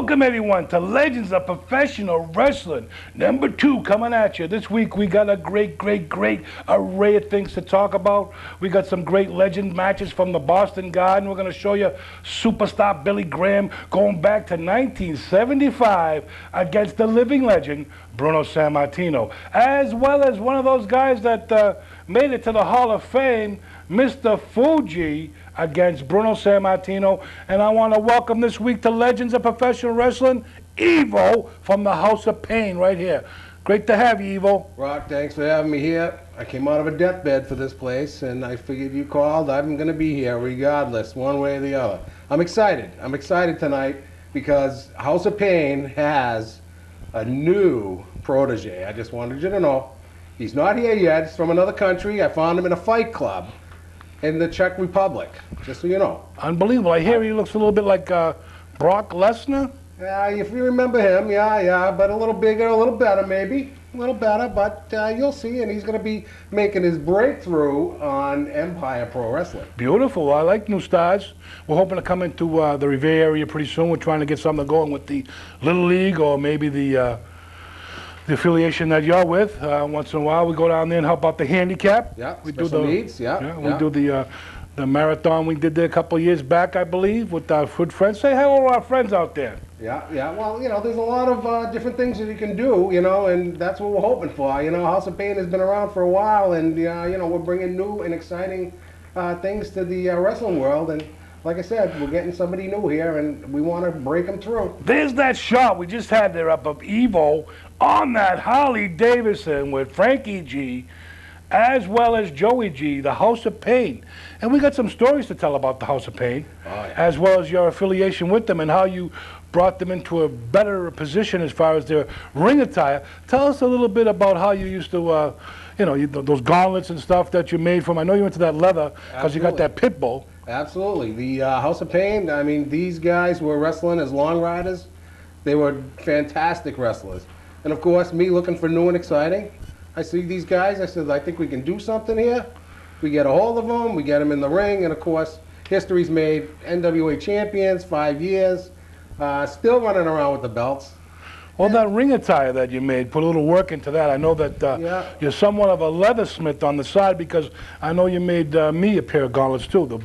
Welcome everyone to Legends of Professional Wrestling, number 2 coming at you. This week we got a great array of things to talk about. We got some great legend matches from the Boston Garden. We're going to show you superstar Billy Graham going back to 1975 against the living legend Bruno Sammartino, as well as one of those guys that made it to the Hall of Fame, Mr. Fuji, against Bruno Sammartino. And I want to welcome this week to Legends of Professional Wrestling, Evo from the House of Pain right here. Great to have you, Evo. Rock, thanks for having me here. I came out of a deathbed for this place, and I figured you called. I'm going to be here regardless, one way or the other. I'm excited. I'm excited tonight because House of Pain has a new protege. I just wanted you to know. He's not here yet. He's from another country. I found him in a fight club in the Czech Republic, just so you know. Unbelievable. I hear he looks a little bit like Brock Lesnar. Yeah, if you remember him, yeah, but a little bigger, a little better maybe. A little better, but you'll see, and he's going to be making his breakthrough on Empire Pro Wrestling. Beautiful. I like new stars. We're hoping to come into the Revere area pretty soon. We're trying to get something going with the Little League or maybe the affiliation that you're with. Once in a while, we go down there and help out the handicap. Yeah, we special do the needs. We do the marathon we did there a couple of years back, I believe, with our good friends. Say hello to our friends out there. Yeah. Well, there's a lot of different things that you can do, and that's what we're hoping for. House of Pain has been around for a while, and we're bringing new and exciting things to the wrestling world. And like I said, we're getting somebody new here, and we want to break them through. There's that shot we just had there up of Evo on that Harley Davidson with Frankie G, as well as Joey G, the House of Pain. And we got some stories to tell about the House of Pain, as well as your affiliation with them and how you brought them into a better position as far as their ring attire. Tell us a little bit about how you used to, those gauntlets and stuff that you made from. I know you went to that leather because you got that pit bull. Absolutely. The House of Pain, I mean, these guys were wrestling as long riders. They were fantastic wrestlers. And of course, me looking for new and exciting, I see these guys, I said, I think we can do something here. We get a hold of them, we get them in the ring, and of course, history's made. NWA champions, 5 years, still running around with the belts. Well, that ring attire that you made, put a little work into that. I know that you're somewhat of a leathersmith on the side because I know you made me a pair of gauntlets too, the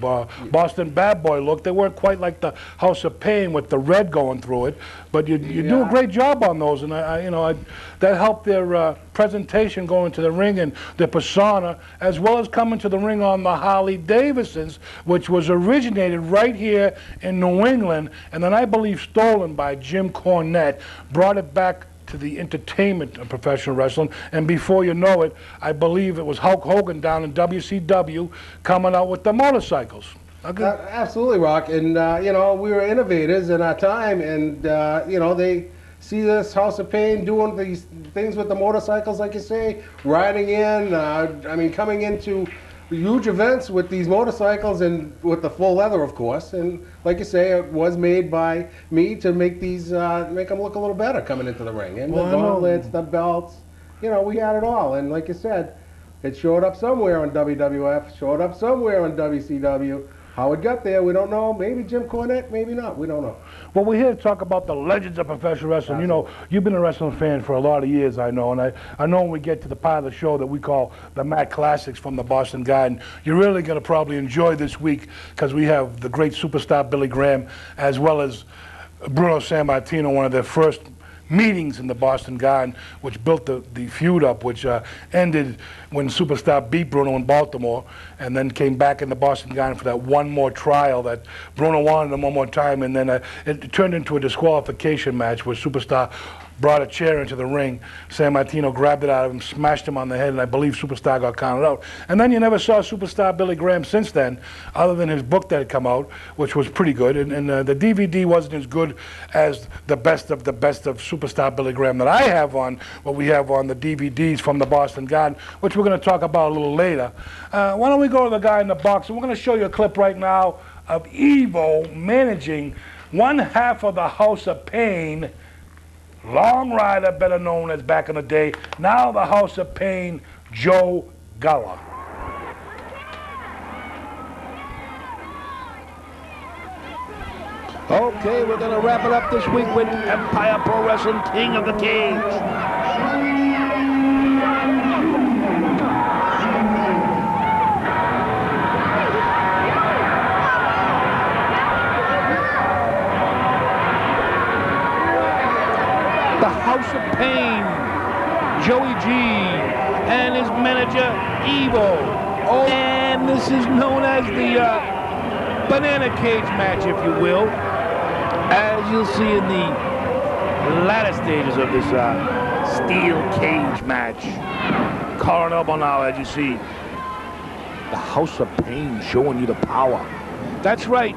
Boston Bad Boy look. They weren't quite like the House of Pain with the red going through it, but you do a great job on those, and that helped their presentation going to the ring and their persona, as well as coming to the ring on the Harley Davidsons, which was originated right here in New England, and then I believe stolen by Jim Cornette, brought it back to the entertainment of professional wrestling, and before you know it, I believe it was Hulk Hogan down in WCW coming out with the motorcycles. Okay. Absolutely, Rock, and we were innovators in our time, and they see this House of Pain doing these things with the motorcycles, like you say, riding in, coming into huge events with these motorcycles and with the full leather, of course. And like you say, it was made by me to make these, make them look a little better coming into the ring. And the gauntlets, the belts, we had it all. And like you said, it showed up somewhere on WWF, showed up somewhere on WCW. How it got there, we don't know. Maybe Jim Cornette, maybe not. We don't know. Well, we're here to talk about the legends of professional wrestling. You've been a wrestling fan for a lot of years, I know. And I know when we get to the part of the show that we call the Mat Classics from the Boston Garden, you're really going to probably enjoy this week because we have the great superstar Billy Graham, as well as Bruno Sammartino, one of their first meetings in the Boston Garden, which built the feud up, which ended when Superstar beat Bruno in Baltimore, and then came back in the Boston Garden for that one more trial that Bruno wanted him one more time, and then it turned into a disqualification match where Superstar brought a chair into the ring. Sammartino grabbed it out of him, smashed him on the head, and I believe Superstar got counted out. And then you never saw Superstar Billy Graham since then, other than his book that had come out, which was pretty good. And the DVD wasn't as good as the best of Superstar Billy Graham that I have on, what we have on the DVDs from the Boston Garden, which we're going to talk about a little later. Why don't we go to the guy in the box, and we're going to show you a clip right now of Evo managing one half of the House of Pain, Long Rider, better known as back in the day, now the House of Pain, Joe Gullah. Okay, we're going to wrap it up this week with Empire Pro Wrestling King of the Cage. The House of Pain, Joey G, and his manager, Evil. Oh, and this is known as the banana cage match, if you will. As you'll see in the latter stages of this steel cage match. Collar and elbow now, as you see. The House of Pain showing you the power. That's right,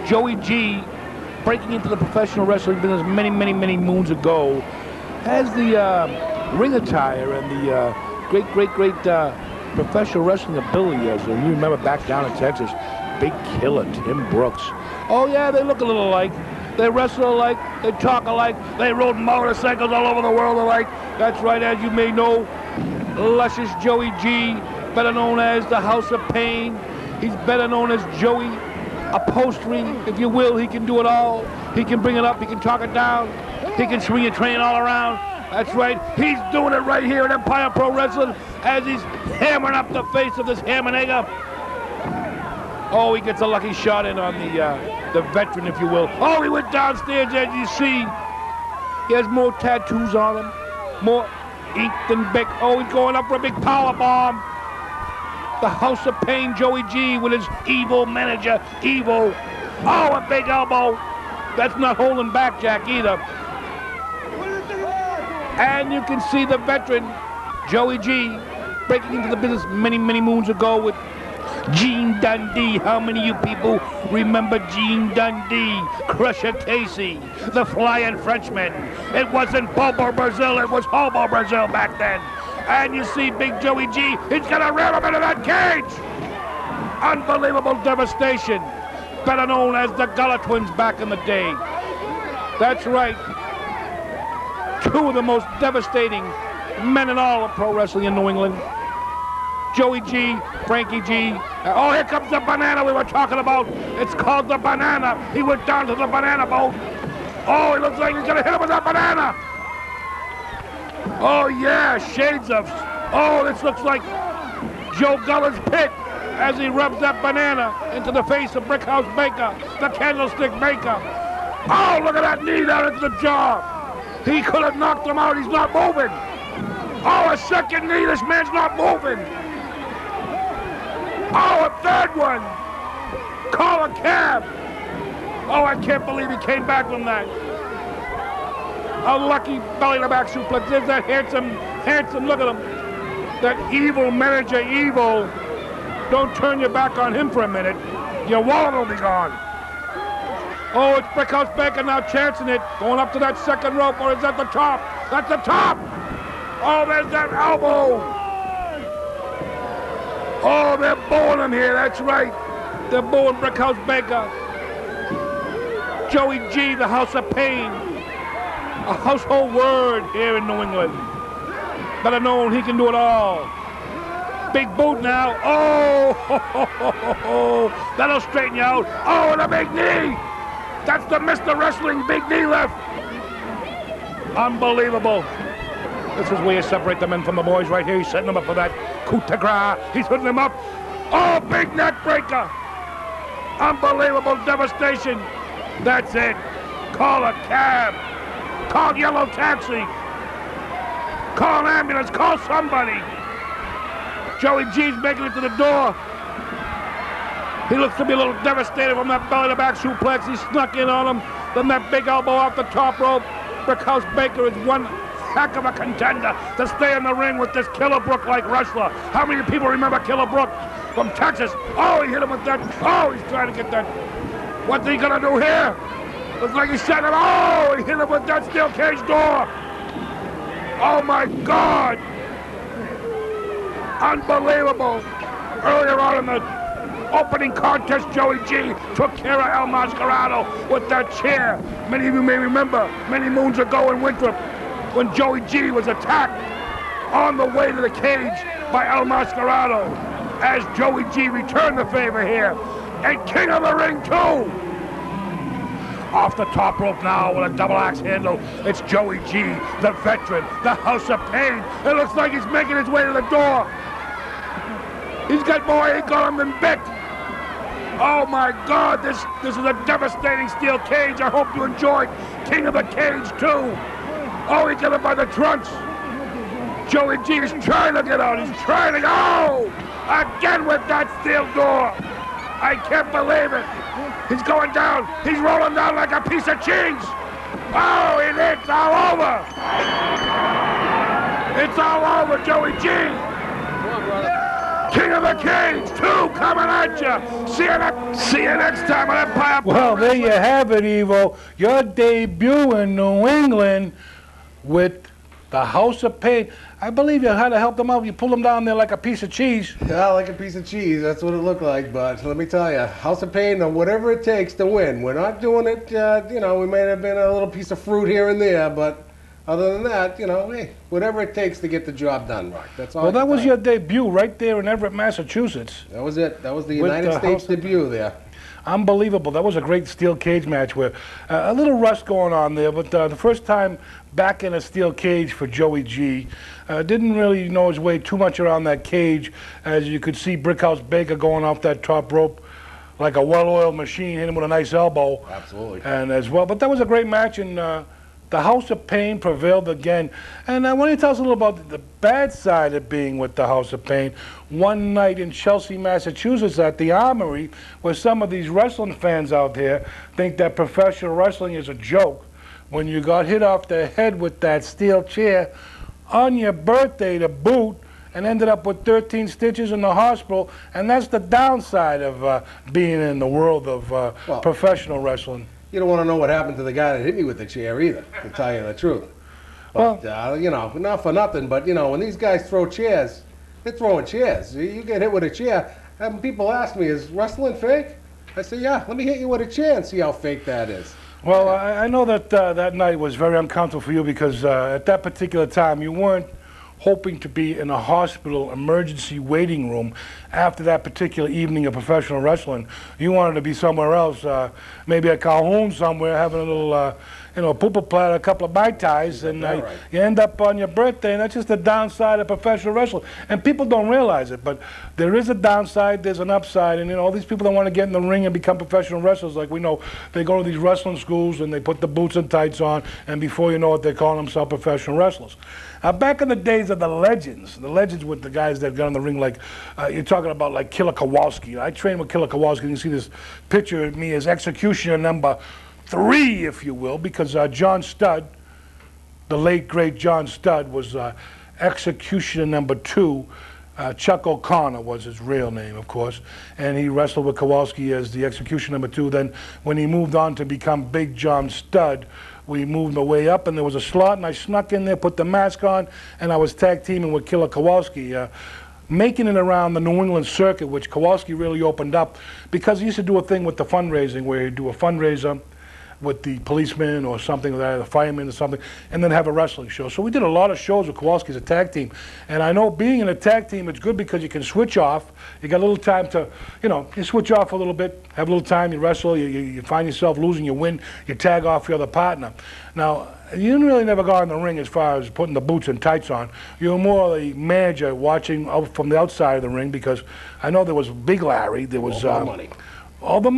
Joey G, breaking into the professional wrestling business many, many, many moons ago, has the ring attire and the great professional wrestling ability, as you remember back down in Texas. Big killer, Tim Brooks. Oh yeah, they look a little alike. They wrestle alike, they talk alike, they rode motorcycles all over the world alike. That's right, as you may know, luscious Joey G, better known as the House of Pain. He's better known as Joey Upholstery, if you will. He can do it all. He can bring it up, he can talk it down, he can swing your train all around. That's right, he's doing it right here at Empire Pro Wrestling as he's hammering up the face of this Hammernager. Oh, he gets a lucky shot in on the veteran, if you will. Oh, he went downstairs, as you see. He has more tattoos on him, more ink than Bic. Oh, he's going up for a big power bomb. The House of Pain, Joey G, with his evil manager, Evil. Oh, a big elbow. That's not holding back Jack either. And you can see the veteran, Joey G, breaking into the business many, many moons ago with Gene Dundee. How many of you people remember Gene Dundee, Crusher Casey, the Flying Frenchman? It wasn't Bobo Brazil, it was Hobo Brazil back then. And you see Big Joey G, he's gonna ram him into that cage. Unbelievable devastation. Better known as the Gullah Twins back in the day. That's right. Two of the most devastating men in all of pro wrestling in New England. Joey G, Frankie G. Oh, here comes the banana we were talking about. It's called the banana. He went down to the banana boat. Oh, he looks like he's gonna hit him with that banana. Oh yeah, shades of. Oh, this looks like Joe Guller's pit as he rubs that banana into the face of Brickhouse Baker, the Candlestick Baker. Oh, look at that knee down into the jaw. He could have knocked him out. He's not moving. Oh, a second knee. This man's not moving. Oh, a third one. Call a cab. Oh, I can't believe he came back from that. A lucky belly-to-back suplex. There's that handsome, look at him. That evil manager, Evil. Don't turn your back on him for a minute. Your wallet will be gone. Oh, it's Brickhouse Baker now chancing it. Going up to that second rope, or is that the top? That's the top. Oh, there's that elbow. Oh, they're booing him here, that's right. They're booing Brickhouse Baker. Joey G, the House of Pain. A household word here in New England. Better known, he can do it all. Big boot now. Oh, that'll straighten you out. Oh, and a big knee. That's the Mr. Wrestling big knee lift. Unbelievable. This is where you separate the men from the boys right here. He's setting them up for that coup de grace. He's putting them up. Oh, big neck breaker. Unbelievable devastation. That's it. Call a cab. Call yellow taxi. Call an ambulance. Call somebody. Joey G's making it to the door. He looks to be a little devastated from that belly-to-back suplex. He snuck in on him. Then that big elbow off the top rope. Brickhouse Baker is one heck of a contender to stay in the ring with this Killer Brook-like wrestler. How many people remember Killer Brook from Texas? Oh, he hit him with that. Oh, he's trying to get that. What's he gonna do here? Looks like he's setting him. Oh, he hit him with that steel cage door. Oh my God. Unbelievable. Earlier on in the opening contest, Joey G took care of El Mascarado with that chair. Many of you may remember many moons ago in Winthrop when Joey G was attacked on the way to the cage by El Mascarado, as Joey G returned the favor here. And King of the Ring too. Off the top rope now with a double axe handle. It's Joey G, the veteran, the House of Pain. It looks like he's making his way to the door. He's got more ink on him than Vic. Oh my God, this is a devastating steel cage. I hope you enjoyed King of the Cage too. Oh, he got him by the trunks. Joey G is trying to get out. He's trying to go again with that steel door. I can't believe it. He's going down. He's rolling down like a piece of cheese. Oh, it's all over. It's all over, Joey G. King of the Cage 2 coming at you. See you next time on Empire. Well, there you have it, Evo. Your debut in New England with the House of Pain. I believe you had to help them out. You pulled them down there like a piece of cheese. Yeah, like a piece of cheese. That's what it looked like. But let me tell you, House of Pain, whatever it takes to win. We're not doing it, you know, we may have been a little piece of fruit here and there, but other than that, you know, hey, whatever it takes to get the job done, Rock. That's all. Well, that was your debut right there in Everett, Massachusetts. That was it. That was the United States debut there. Unbelievable. That was a great steel cage match where a little rust going on there, but the first time back in a steel cage for Joey G. Didn't really know his way too much around that cage, as you could see Brickhouse Baker going off that top rope like a well-oiled machine, hit him with a nice elbow. Absolutely. And as well, but that was a great match, and the House of Pain prevailed again. And why don't you tell us a little about the bad side of being with the House of Pain? One night in Chelsea, Massachusetts at the Armory, where some of these wrestling fans out there think that professional wrestling is a joke. When you got hit off the head with that steel chair on your birthday to boot, and ended up with 13 stitches in the hospital, and that's the downside of being in the world of professional wrestling. You don't want to know what happened to the guy that hit me with the chair either, to tell you the truth. But, you know, not for nothing, but, you know, when these guys throw chairs, they're throwing chairs. You get hit with a chair, and people ask me, is wrestling fake? I say, yeah, let me hit you with a chair and see how fake that is. Well, I know that that night was very uncomfortable for you because at that particular time you weren't hoping to be in a hospital emergency waiting room after that particular evening of professional wrestling. You wanted to be somewhere else, maybe at Calhoun somewhere, having a little, you know, pooper platter, a couple of Mai Tais, and you end up on your birthday, and that's just the downside of professional wrestling. And people don't realize it, but there is a downside, there's an upside, and you know, all these people that want to get in the ring and become professional wrestlers, like we know, they go to these wrestling schools and they put the boots and tights on, and before you know it, they're calling themselves professional wrestlers. Back in the days of the legends were the guys that got in the ring, like you're talking about, like Killer Kowalski. I trained with Killer Kowalski. You can see this picture of me as executioner number 3, if you will, because John Studd, the late great John Studd, was executioner number 2. Chuck O'Connor was his real name, of course, and he wrestled with Kowalski as the executioner number 2. Then when he moved on to become Big John Studd, we moved my way up, and there was a slot, and I snuck in there, put the mask on, and I was tag teaming with Killer Kowalski, making it around the New England circuit, which Kowalski really opened up, because he used to do a thing with the fundraising, where he'd do a fundraiser with the policemen or something like that, the firemen or something, and then have a wrestling show. So we did a lot of shows with Kowalski as a tag team. And I know being in a tag team, it's good because you can switch off. You got a little time to, you know, you switch off a little bit, have a little time, you wrestle, you find yourself losing, you win, you tag off your other partner. Now, you didn't really never go in the ring as far as putting the boots and tights on. You were more the manager watching out from the outside of the ring, because I know there was Big Larry, there was all the money. All the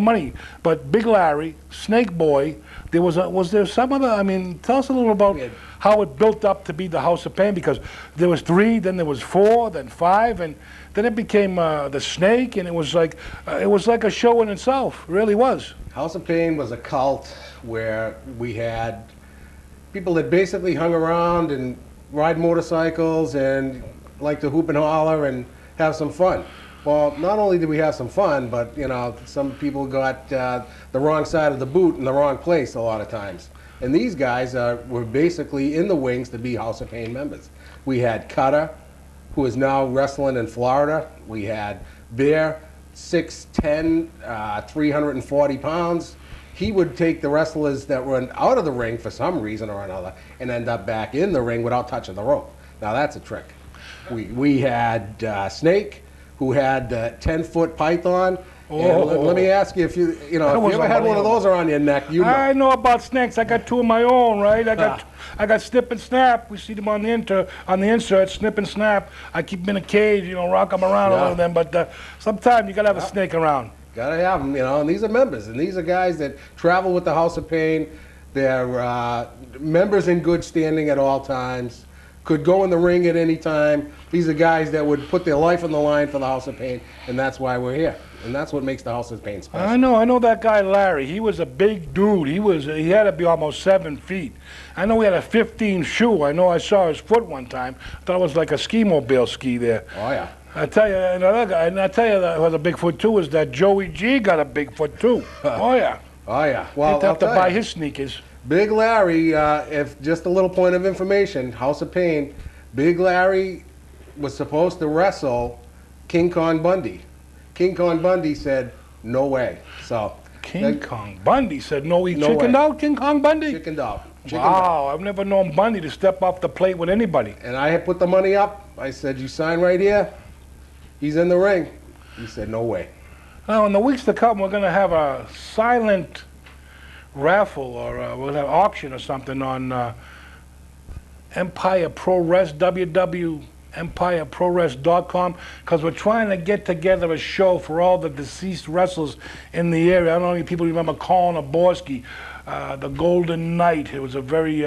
money. But Big Larry, Snake Boy, was there some other, I mean, tell us a little about how it built up to be the House of Pain, because there was 3, then there was 4, then 5, and then it became the Snake, and it was like a show in itself. It really was. House of Pain was a cult where we had people that basically hung around and ride motorcycles and like to hoop and holler and have some fun. Well, not only did we have some fun, but, you know, some people got the wrong side of the boot in the wrong place a lot of times. And these guys were basically in the wings to be House of Pain members. We had Cutter, who is now wrestling in Florida. We had Bear, 6'10", 340 pounds. He would take the wrestlers that were out of the ring for some reason or another and end up back in the ring without touching the rope. Now that's a trick. We had Snake, who had the 10-foot python, And let me ask you if you That if was you ever had one of unbelievable. those around your neck, you know. I know about snakes. I got two of my own, right? I got snip and snap. We see them on the insert, snip and snap. I keep them in a cage, rock them around Yeah. all of them. But sometimes you gotta have a snake around. Gotta have them, and these are members, and these are guys that travel with the House of Pain. They're members in good standing at all times. Could go in the ring at any time. These are guys that would put their life on the line for the House of Pain, and that's why we're here. And that's what makes the House of Pain special. I know that guy Larry. He was a big dude. He had to be almost 7 feet. I know he had a 15 shoe. I know I saw his foot one time. I thought it was like a ski mobile ski there. Oh yeah. I tell you, another guy, and I tell you that was a big foot too, is that Joey G got a big foot too. Oh yeah. Oh yeah. Well, He'd have to buy his sneakers. Big Larry, if just a little point of information, House of Pain, Big Larry was supposed to wrestle King Kong Bundy. King Kong Bundy said, no way. So King Kong Bundy said no, he No chickened way. out, King Kong Bundy? chickened out. Chickened out. Wow, I've never known Bundy to step off the plate with anybody. And I had put the money up. I said, you sign right here. He's in the ring. He said, no way. Now, in the weeks to come, we're going to have a silent raffle, or we'll have auction or something on Empire Pro Wrest, www.empireprowrest.com, because we're trying to get together a show for all the deceased wrestlers in the area. I don't know if people remember Colin Oborski, the Golden Knight. He was a very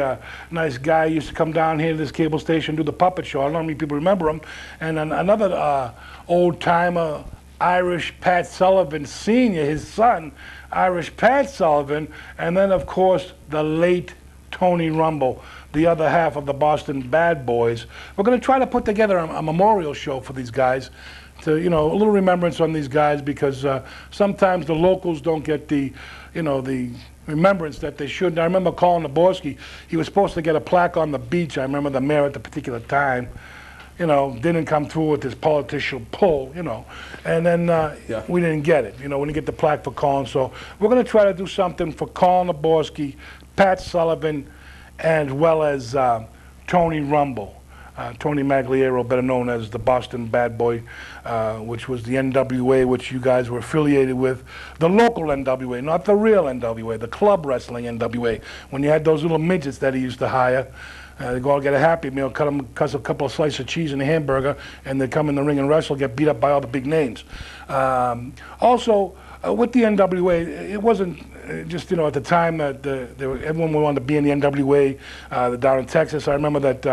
nice guy. He used to come down here to this cable station, do the puppet show. I don't know how many people remember him. And another old-timer, Irish Pat Sullivan Sr., his son, Irish Pat Sullivan, and then, of course, the late Tony Rumble, the other half of the Boston Bad Boys. We're going to try to put together a memorial show for these guys, to, a little remembrance on these guys, because sometimes the locals don't get the remembrance that they should. I remember calling Oborski. He was supposed to get a plaque on the beach. I remember the mayor at the particular time, didn't come through with his political pull, and then we didn't get it. We didn't get the plaque for Colin. So we're going to try to do something for Colin Oborski, Pat Sullivan, as well as Tony Rumble. Tony Magliero, better known as the Boston Bad Boy, which was the NWA, which you guys were affiliated with. The local NWA, not the real NWA, the club wrestling NWA. When you had those little midgets that he used to hire, they go out, get a Happy Meal, cut a couple of slices of cheese and a hamburger, and they come in the ring and wrestle, get beat up by all the big names. Also, with the NWA, it wasn't just, at the time that everyone wanted to be in the NWA down in Texas. I remember that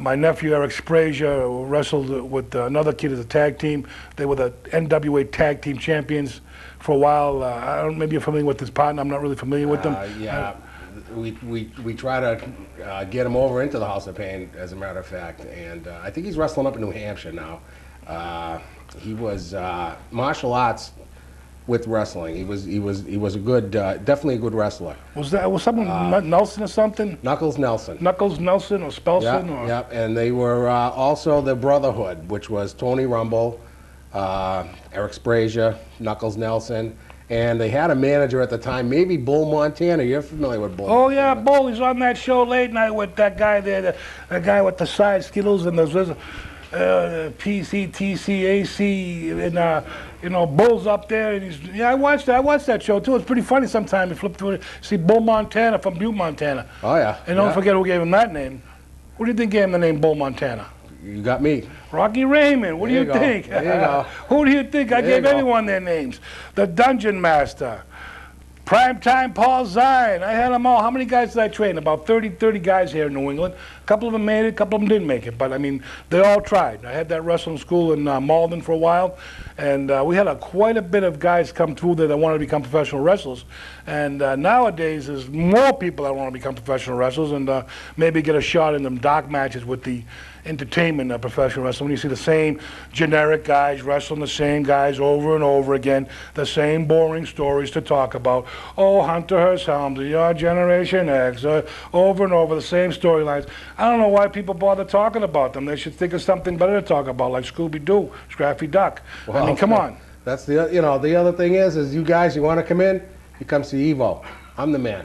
my nephew, Eric Sprazier, wrestled with another kid as a tag team. They were the NWA Tag Team Champions for a while. I don't, maybe you're familiar with this partner. I'm not really familiar with them. Yeah. We try to get him over into the House of Pain, as a matter of fact, and I think he's wrestling up in New Hampshire now. He was martial arts with wrestling. He was a good, definitely a good wrestler. Was someone Nelson or something? Knuckles Nelson. Knuckles Nelson or Spelson? Yeah, and they were also the Brotherhood, which was Tony Rumble, Eric Sprazier, Knuckles Nelson. And they had a manager at the time, maybe Bull Montana. You're familiar with Bull? Oh yeah, Bull. He's on that show late night with that guy there, the guy with the side Skittles and those PCTCAC, and Bull's up there. And I watched that show too. It's pretty funny. Sometimes you flip through it, see Bull Montana from Butte, Montana. Oh yeah. And don't forget who gave him that name. Who do you think gave him the name Bull Montana? You got me. Rocky Raymond. What do you think? There you go. Who do you think? I gave everyone their names. The Dungeon Master, Primetime Paul Zion. I had them all. How many guys did I train? About 30 guys here in New England. A couple of them made it, a couple of them didn't make it. But, I mean, they all tried. I had that wrestling school in Malden for a while. And we had quite a bit of guys come through there that wanted to become professional wrestlers. And nowadays, there's more people that want to become professional wrestlers and maybe get a shot in them dark matches with the entertainment of professional wrestling. When you see the same generic guys wrestling the same guys over and over again, the same boring stories to talk about. Oh, Hunter Hearst Helmsley, your Generation X, over and over, the same storylines. I don't know why people bother talking about them. They should think of something better to talk about, like Scooby-Doo, Scrappy Duck. Well, I mean, come on. That's the other thing is you guys, you want to come in, you come see Evo. I'm the man.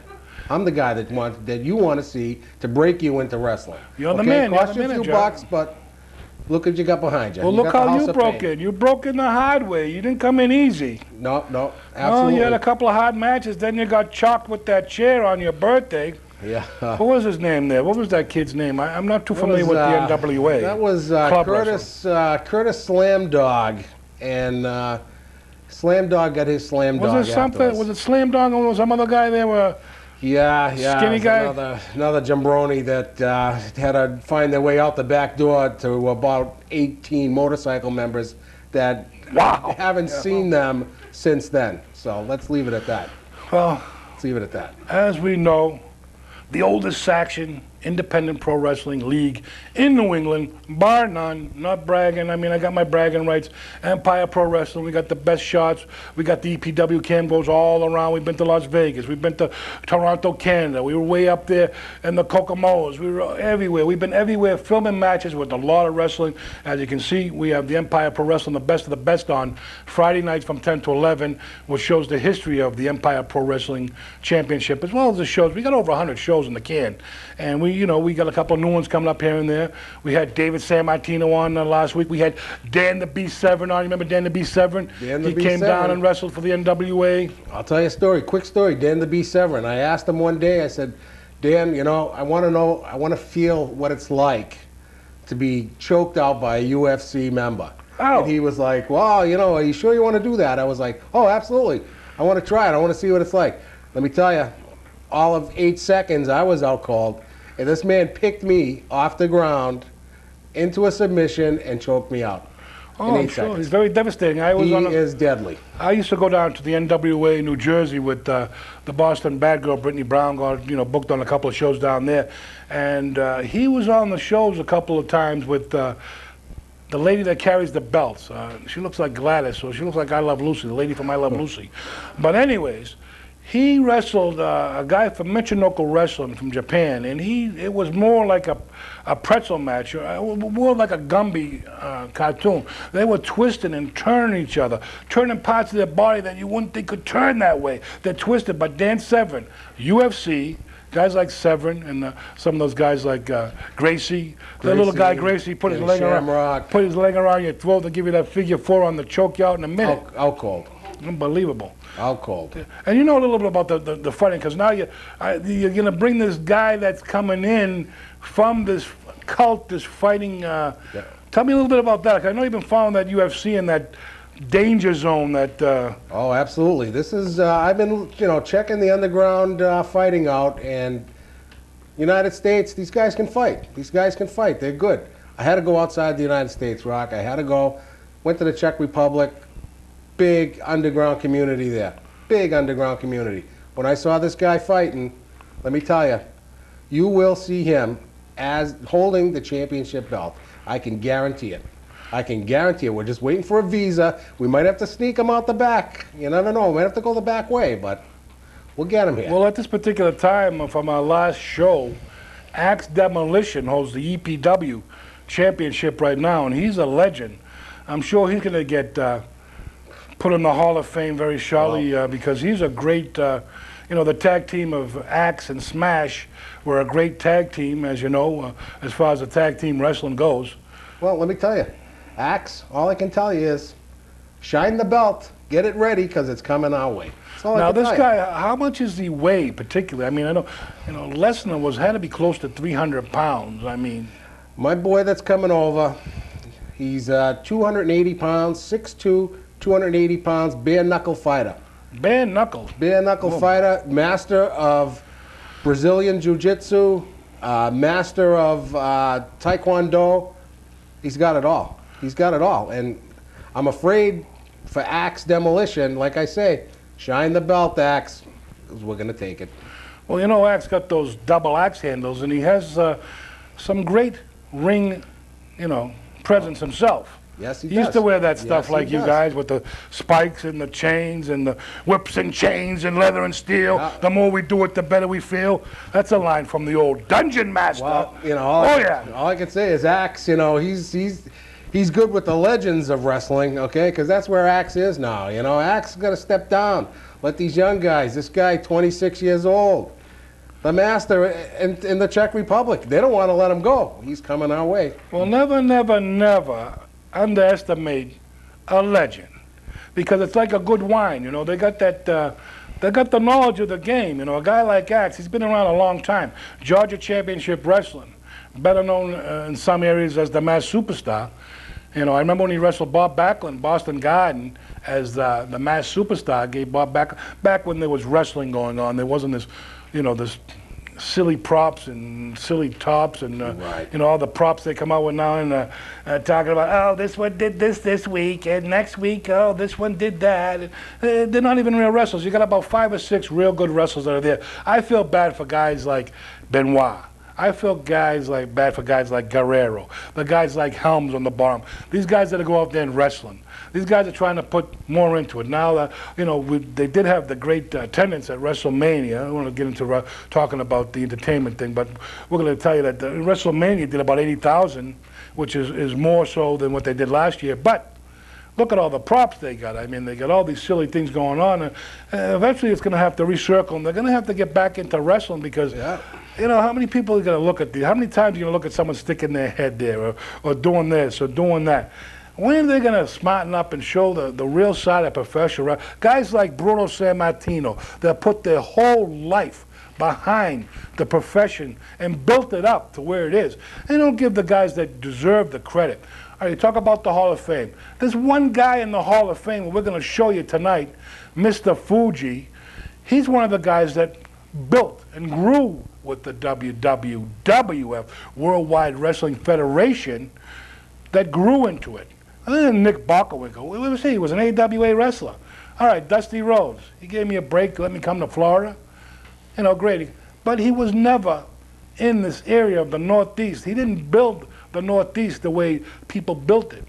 I'm the guy that you want to see to break you into wrestling. You're the man. Cost You're the you a few manager. bucks, but Look what you got behind you. Well, You look got the how House you of broke Pain. it. You broke in the hard way. You didn't come in easy. No, Oh, absolutely. you had a couple of hard matches. Then you got chopped with that chair on your birthday. Yeah. What was his name there? What was that kid's name? I'm not too familiar with the NWA. That was Club Curtis Slam Dog, and Slam Dog got his Slam Dog. Was it something? afterwards. Was it Slam Dog or was some other guy there? Yeah, Skinny it's guy? Another jabroni that had to find their way out the back door to about 18 motorcycle members that Wow. haven't seen them since then. So let's leave it at that. Well, Let's leave it at that. as we know, the oldest section independent pro wrestling league in New England, bar none, not bragging. I mean, I got my bragging rights. Empire Pro Wrestling, we got the best shots. We got the EPW cam goes all around. We've been to Las Vegas. We've been to Toronto, Canada. We were way up there in the Kokomo's. We were everywhere. We've been everywhere filming matches with a lot of wrestling. As you can see, we have the Empire Pro Wrestling, the best of the best on Friday nights from 10 to 11, which shows the history of the Empire Pro Wrestling Championship, as well as the shows. We got over 100 shows in the can. And we got a couple of new ones coming up here and there. We had David San Martino on last week. We had Dan the B7 on. You remember Dan the B7? Dan the He came B7. down and wrestled for the NWA. I'll tell you a story, quick story. Dan the B7. I asked him one day, I said, Dan, I want to feel what it's like to be choked out by a UFC member. Oh. And he was like, well, are you sure you want to do that? I was like, oh, absolutely. I want to try it. I want to see what it's like. Let me tell you, all of 8 seconds I was out cold, and this man picked me off the ground into a submission and choked me out. Oh, in I'm 8 sure. seconds. He's very devastating. He is deadly. I used to go down to the NWA New Jersey with the Boston bad girl, Brittany Brown, got booked on a couple of shows down there. And he was on the shows a couple of times with the lady that carries the belts. She looks like Gladys, or she looks like I Love Lucy, the lady from I Love Lucy. But anyways, he wrestled a guy from Michinoku Wrestling from Japan, and it was more like a pretzel match, more like a Gumby cartoon. They were twisting and turning each other, turning parts of their body that you wouldn't think could turn that way. They're twisted. But Dan Severn, UFC, guys like Severn and some of those guys like Gracie, the little guy Gracie put his leg around your throat to give you that figure 4 on the choke you out in a minute. Out cold. Unbelievable. Out cold. And you know a little bit about the fighting, because now you're going to bring this guy that's coming in from this cult, this fighting. Tell me a little bit about that. 'Cause I know you've been following that UFC and that danger zone that. Oh, absolutely. This is I've been checking the underground fighting out, and United States. These guys can fight. These guys can fight. They're good. I had to go outside the United States, Rock. I had to go. Went to the Czech Republic. Big underground community there. Big underground community. When I saw this guy fighting, let me tell you, you will see him as holding the championship belt. I can guarantee it. I can guarantee it. We're just waiting for a visa. We might have to sneak him out the back. You never know. We might have to go the back way, but we'll get him here. Well, at this particular time, from our last show, Axe Demolition holds the EPW championship right now, and he's a legend. I'm sure he's going to get put in the Hall of Fame very shortly because he's a great, the tag team of Axe and Smash were a great tag team, as you know, as far as the tag team wrestling goes. Well, let me tell you, Axe, all I can tell you is shine the belt, get it ready, because it's coming our way. That's all I Now, can this tell guy, how much is he weigh particularly? I mean, I know, Lesnar had to be close to 300 pounds. I mean. My boy that's coming over, he's 280 pounds, 6'2", 280 pounds, bare knuckle fighter. Bare knuckles. Bare knuckle fighter, master of Brazilian Jiu-Jitsu, master of Taekwondo. He's got it all. He's got it all. And I'm afraid for Axe Demolition, like I say, shine the belt, Axe, because we're going to take it. Well, Axe got those double axe handles, and he has some great ring, presence himself. Yes, he He used does. to wear that stuff Yes, he like you does. guys with the spikes and the chains and the whips and chains and leather and steel. Yeah. The more we do it, the better we feel. That's a line from the old Dungeon Master. Well, all I can say is Axe, he's good with the legends of wrestling, okay? Because that's where Axe is now, Axe is going to step down. Let these young guys, this guy, 26 years old, the master in the Czech Republic. They don't want to let him go. He's coming our way. Well, never, never, never underestimate a legend, because it's like a good wine. You know, they got that. They got the knowledge of the game. You know, a guy like Axe, he's been around a long time. Georgia Championship Wrestling, better known in some areas as the Mass Superstar. You know, I remember when he wrestled Bob Backlund, Boston Garden, as the Mass Superstar. Gave Bob back when there was wrestling going on. There wasn't this, you know, this silly props and silly tops and you know, all the props they come out with now, and talking about, oh, this one did this week, and next week, oh, this one did that. They're not even real wrestlers. You got about 5 or 6 real good wrestlers that are there. I feel bad for guys like Benoit. I feel bad for guys like Guerrero, the guys like Helms on the bottom. These guys that go out there and wrestling. These guys are trying to put more into it. Now, you know, they did have the great attendance at WrestleMania. I don't want to get into talking about the entertainment thing, but we're going to tell you that WrestleMania did about 80,000, which is more so than what they did last year. But look at all the props they got. I mean, they got all these silly things going on. Eventually, it's going to have to recircle, and they're going to have to get back into wrestling because, you know, how many people are going to look at these? How many times are you going to look at someone sticking their head there or doing this or doing that? When are they going to smarten up and show the real side of professional wrestling? Guys like Bruno Sammartino that put their whole life behind the profession and built it up to where it is. They don't give the guys that deserve the credit. All right, you talk about the Hall of Fame. There's one guy in the Hall of Fame we're going to show you tonight, Mr. Fuji. He's one of the guys that built and grew with the WWF, Worldwide Wrestling Federation, that grew into it. And then Nick Bockowinkle, we would say he was an AWA wrestler. All right, Dusty Rhodes, he gave me a break to let me come to Florida. You know, great. But he was never in this area of the Northeast. He didn't build the Northeast the way people built it.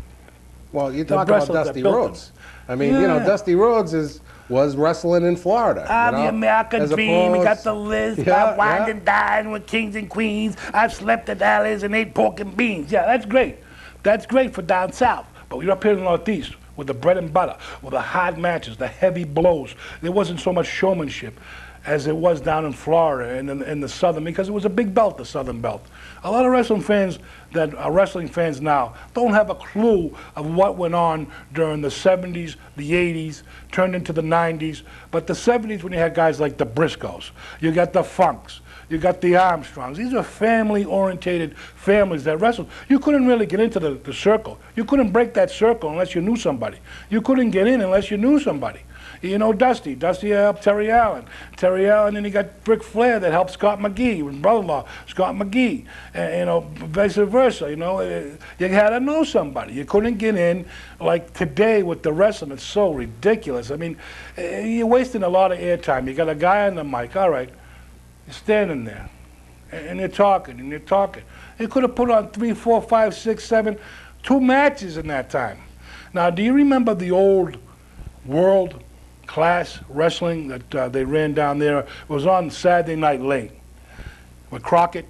Well, you talk about Dusty Rhodes. I mean, you know, Dusty Rhodes was wrestling in Florida. The American dream. We got the list. I've wined and dined with kings and queens. I've slept at alleys and ate pork and beans. Yeah, that's great. That's great for down south. But we're up here in the Northeast with the bread and butter, with the hard matches, the heavy blows. There wasn't so much showmanship as it was down in Florida and in the Southern, because it was a big belt, the Southern belt. A lot of wrestling fans that are wrestling fans now don't have a clue of what went on during the 70s, the 80s, turned into the 90s. But the 70s, when you had guys like the Briscoes, you got the Funks, you got the Armstrongs. These are family-orientated families that wrestled. You couldn't really get into the circle. You couldn't break that circle unless you knew somebody. You couldn't get in unless you knew somebody. You know, Dusty helped Terry Allen, and then you got Ric Flair that helped Scott McGee, his brother-in-law, Scott McGee, and, you know, vice versa. You know, you had to know somebody. You couldn't get in like today with the wrestling. It's so ridiculous. I mean, you're wasting a lot of airtime. You got a guy on the mic. All right, you're standing there, and you're talking, and you're talking. You could have put on 3, 4, 5, 6, 7, 2 matches in that time. Now, do you remember the old World Class Wrestling that they ran down there? It was on Saturday Night Late with Crockett.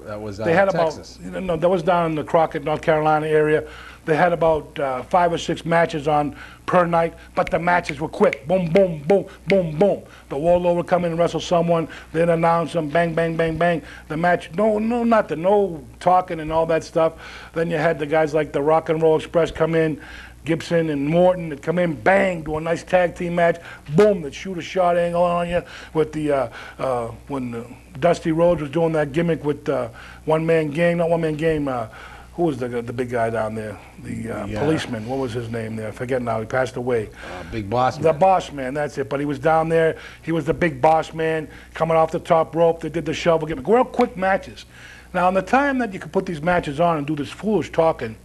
That was they had Texas. About, no, that was down in the Crockett, North Carolina area. They had about 5 or 6 matches on per night, but the matches were quick. Boom, boom, boom, boom, boom. The Warlord would come in and wrestle someone, then announce them, bang, bang, bang, bang. The match, no, nothing, no talking and all that stuff. Then you had the guys like the Rock and Roll Express come in, Gibson and Morton that come in, bang, do a nice tag team match, boom, that shoot a shot angle on you with the, when Dusty Rhodes was doing that gimmick with one-man gang, not one-man game, who was the big guy down there? The policeman, what was his name there? I forget now, he passed away. Big Boss Man. The Boss Man, that's it. But he was down there, he was the big Boss Man, coming off the top rope, they did the shovel gimmick. Real quick matches. Now, in the time that you could put these matches on and do this foolish talking,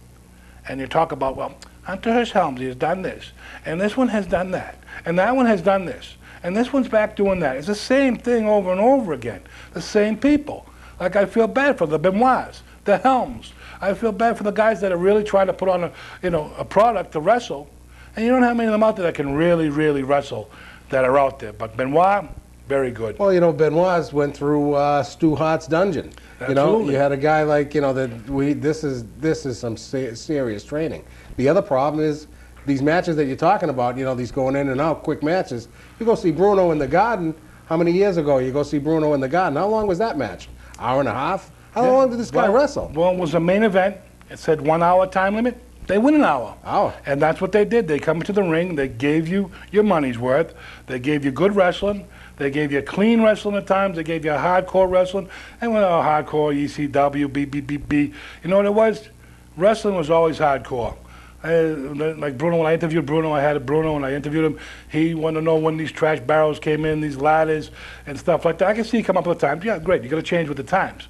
and you talk about, well, Hunter Hearst Helms, he has done this, and this one has done that, and that one has done this, and this one's back doing that. It's the same thing over and over again, the same people. Like, I feel bad for the Benoits, the Helms. I feel bad for the guys that are really trying to put on a product to wrestle, and you don't have many of them out there that can really, really wrestle that are out there. But Benoit, very good. Well, you know, Benoit went through Stu Hart's dungeon. Absolutely. You know, you had a guy like, you know, this is some serious training. The other problem is these matches that you're talking about, you know, these going in and out quick matches. You go see Bruno in the Garden, how many years ago you go see Bruno in the Garden? How long was that match? Hour and a half? How long did this guy wrestle? Well, it was a main event. It said 1 hour time limit. They win an hour. Oh. And that's what they did. They come into the ring. They gave you your money's worth. They gave you good wrestling. They gave you clean wrestling at times. They gave you hardcore wrestling. And hardcore, ECW, BBBB. You know what it was? Wrestling was always hardcore. Like Bruno, when I interviewed Bruno, I had Bruno, and I interviewed him. He wanted to know when these trash barrels came in, these ladders and stuff like that. I can see come up with the times. Yeah, great. You got to change with the times.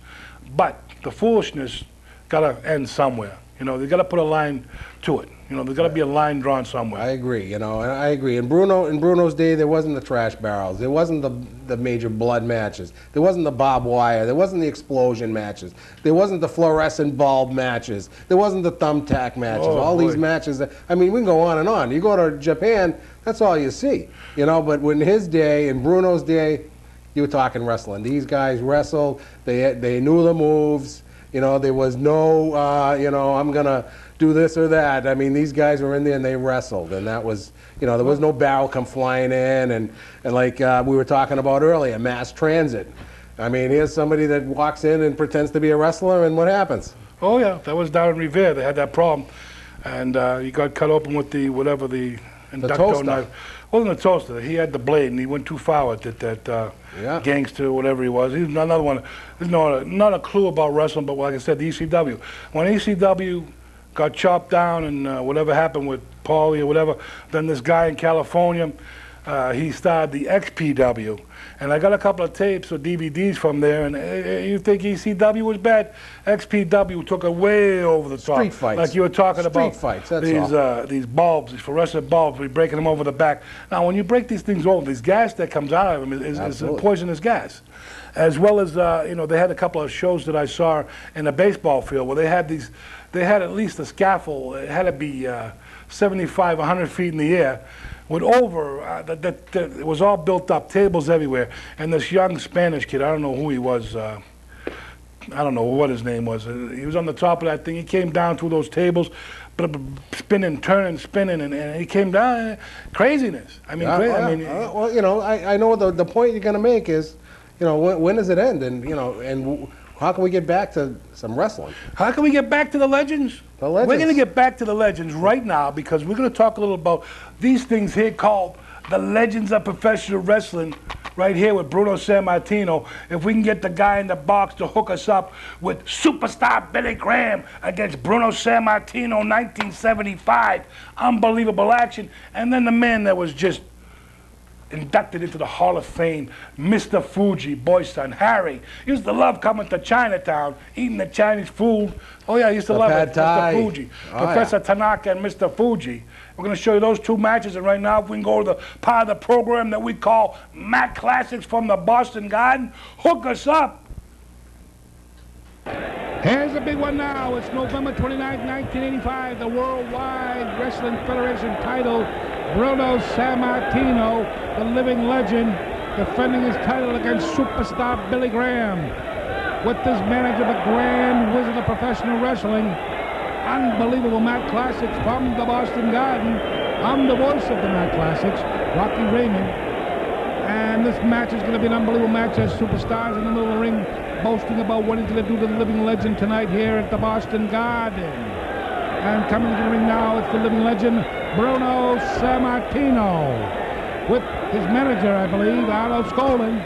But the foolishness got to end somewhere. You know, they got to put a line to it. You know, there's got to be a line drawn somewhere. I agree. You know, and I agree. In Bruno's day, there wasn't the trash barrels. There wasn't the major blood matches. There wasn't the barbed wire. There wasn't the explosion matches. There wasn't the fluorescent bulb matches. There wasn't the thumbtack matches. Oh, all boy. these matches. I mean, we can go on and on. You go to Japan, that's all you see. You know, but in his day, in Bruno's day, you were talking wrestling. These guys wrestled. They knew the moves. You know, there was no, you know, I'm going to do this or that. I mean, these guys were in there and they wrestled. And that was, you know, there was no barrel come flying in. And like we were talking about earlier, mass transit. I mean, here's somebody that walks in and pretends to be a wrestler, and what happens? Oh, yeah. That was down in Revere. They had that problem. And he got cut open with the, whatever, the toaster. knife. It wasn't a toaster. He had the blade, and he went too far with it, that Yeah. gangster, whatever he was. He's another one. There's not a clue about wrestling, but like I said, the ECW. When ECW got chopped down and whatever happened with Paulie or whatever, then this guy in California, he started the XPW. And I got a couple of tapes or DVDs from there, and you think ECW was bad? XPW took it way over the top. Street fights. Like you were talking about. Street fights, that's all. These bulbs, these fluorescent bulbs, we're breaking them over the back. Now, when you break these things over, this gas that comes out of them is a poisonous gas. As well as, you know, they had a couple of shows that I saw in a baseball field where they had at least a scaffold. It had to be 75, 100 feet in the air. With it was all built up, tables everywhere. And this young Spanish kid, I don't know who he was, I don't know what his name was. He was on the top of that thing. He came down through those tables, spinning, turning, spinning, and he came down. Craziness. I mean, well, you know, I know the point you're going to make is, you know, when does it end? And, you know, and how can we get back to some wrestling? How can we get back to the legends? The legends. We're going to get back to the legends right now because we're going to talk a little about these things here called the legends of professional wrestling right here with Bruno Sammartino. If we can get the guy in the box to hook us up with superstar Billy Graham against Bruno Sammartino 1975. Unbelievable action. And then the man that was just inducted into the Hall of Fame, Mr. Fuji, boy's son, Harry. Used to love coming to Chinatown, eating the Chinese food. Oh yeah, I used to love it, Mr. Fuji. Professor Tanaka and Mr. Fuji. We're going to show you those two matches, and right now, if we can go to the part of the program that we call Mac Classics from the Boston Garden, hook us up. Here's a big one now. It's November 29, 1985. The Worldwide Wrestling Federation title. Bruno Sammartino, the living legend, defending his title against superstar Billy Graham. With this manager, the Grand Wizard of Professional Wrestling. Unbelievable Mac Classics from the Boston Garden. I'm the voice of the Mac Classics, Rocky Raymond. And this match is going to be an unbelievable match as superstars in the middle of the ring boasting about what he's going to do to the living legend tonight here at the Boston Garden. And coming to the ring now, it's the living legend, Bruno Sammartino, with his manager, I believe, Arlo Skolin,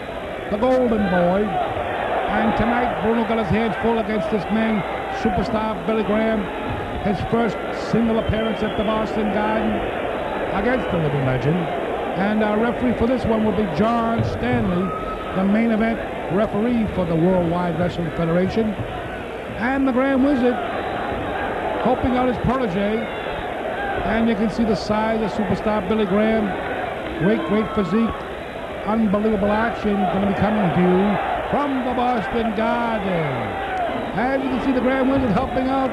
the Golden Boy. And tonight, Bruno got his hands full against this man, superstar Billy Graham, his first single appearance at the Boston Garden against the living legend. And our referee for this one will be John Stanley, the main event referee for the Worldwide Wrestling Federation. And the Grand Wizard helping out his protege. And you can see the size of superstar Billy Graham. Great physique. Unbelievable action going to be coming to you from the Boston Garden. As you can see, the Grand Wizard helping out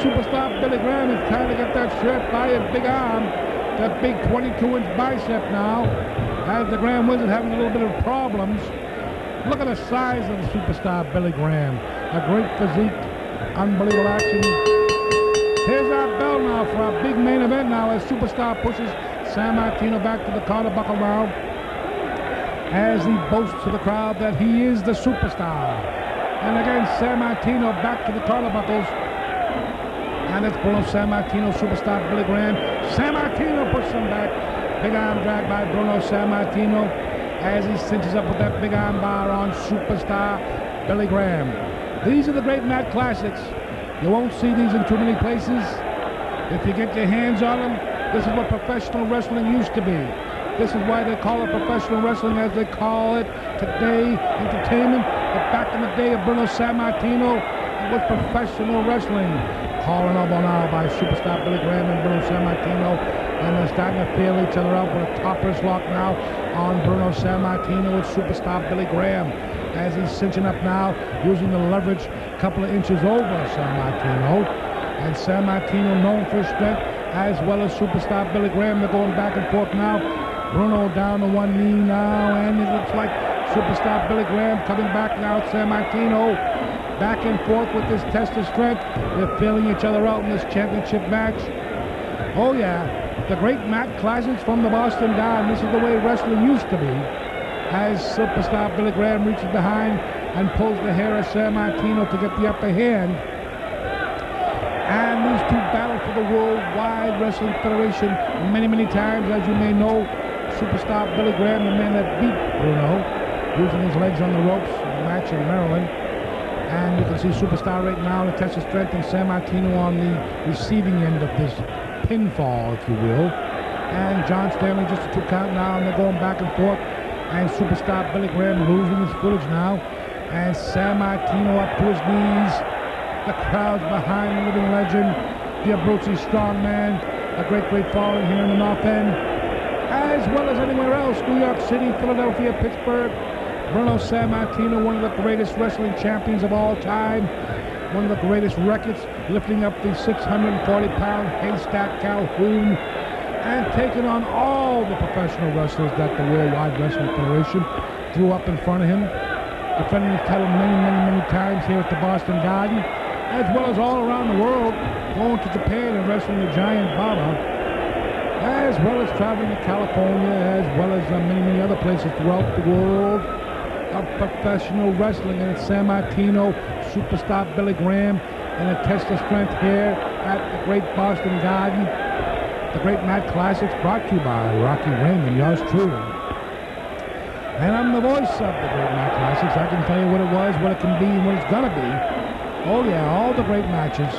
superstar Billy Graham. Is trying to get that shirt by his big arm. That big 22-inch bicep now. As the Grand Wizard having a little bit of problems. Look at the size of the superstar Billy Graham. A great physique. Unbelievable action. Here's our bell now for our big main event now as Superstar pushes Sammartino back to the corner buckle now. as he boasts to the crowd that he is the superstar. And again, San Martino back to the turnbuckles. And it's Bruno San Martino, superstar Billy Graham. San Martino puts him back. Big arm drag by Bruno San Martino as he cinches up with that big arm bar on superstar Billy Graham. These are the great mat classics. You won't see these in too many places. If you get your hands on them, this is what professional wrestling used to be. This is why they call it professional wrestling as they call it today, entertainment. But back in the day of Bruno San Martino, it was professional wrestling. Calling elbow now by superstar Billy Graham and Bruno San Martino. And they're starting to feel each other out with a topper's lock now on Bruno San Martino with superstar Billy Graham. As he's cinching up now, using the leverage a couple of inches over San Martino. And San Martino known for his strength, as well as superstar Billy Graham. They're going back and forth now. Bruno down to one knee now, and it looks like superstar Billy Graham coming back now. San Martino back and forth with this test of strength. They're feeling each other out in this championship match. Oh yeah, the great mat classics from the Boston Garden. This is the way wrestling used to be. As superstar Billy Graham reaches behind and pulls the hair of San Martino to get the upper hand. And these two battle for the Worldwide Wrestling Federation many, many times. As you may know, superstar Billy Graham, the man that beat Bruno, using his legs on the ropes in the match in Maryland. And you can see superstar right now, the test of strength, and San Martino on the receiving end of this pinfall, if you will. And John Stanley just a 2 count now, and they're going back and forth. And superstar Billy Graham losing his footage now. And San Martino up to his knees. The crowd's behind the living legend, the Abruzzi strongman, a great falling here in the North End, as well as anywhere else, New York City, Philadelphia, Pittsburgh. Bruno San Martino, one of the greatest wrestling champions of all time, one of the greatest records, lifting up the 640-pound haystack Calhoun, and taking on all the professional wrestlers that the Worldwide Wrestling Federation threw up in front of him, defending his title many, many, many times here at the Boston Garden, as well as all around the world, going to Japan and wrestling the Giant Baba, as well as traveling to California, as well as many, many other places throughout the world of professional wrestling. And it's San Martino, superstar Billy Graham, and a test of strength here at the great Boston Garden. The Great Mat Classics, brought to you by Rocky Raymond, yours truly. And I'm the voice of the Great Mat Classics. I can tell you what it was, what it can be, and what it's gonna be. Oh yeah, all the great matches.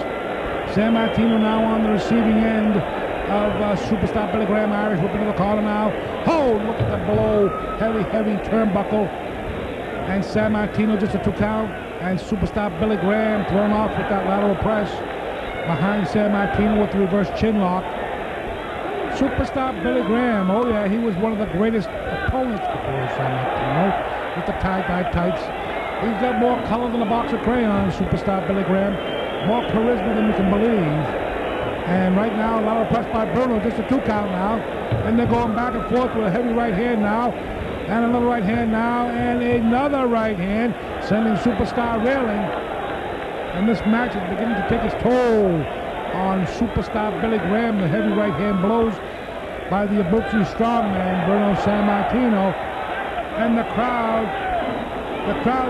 San Martino now on the receiving end of superstar Billy Graham. Irish whip into the corner now. Oh, look at the blow. Heavy, heavy turnbuckle. And San Martino just a 2 count. And superstar Billy Graham thrown off with that lateral press. Behind San Martino with the reverse chin lock. Superstar Billy Graham. Oh yeah, he was one of the greatest opponents before San Martino with the tie-dye tights. He's got more color than a box of crayons, superstar Billy Graham. More charisma than you can believe. And right now, a lot of press by Bruno, just a 2 count now. And they're going back and forth with a heavy right hand now. And another right hand now, and another right hand, sending superstar reeling. And this match is beginning to take its toll on superstar Billy Graham. The heavy right hand blows by the Abruzzi strongman, Bruno San Martino. And the crowd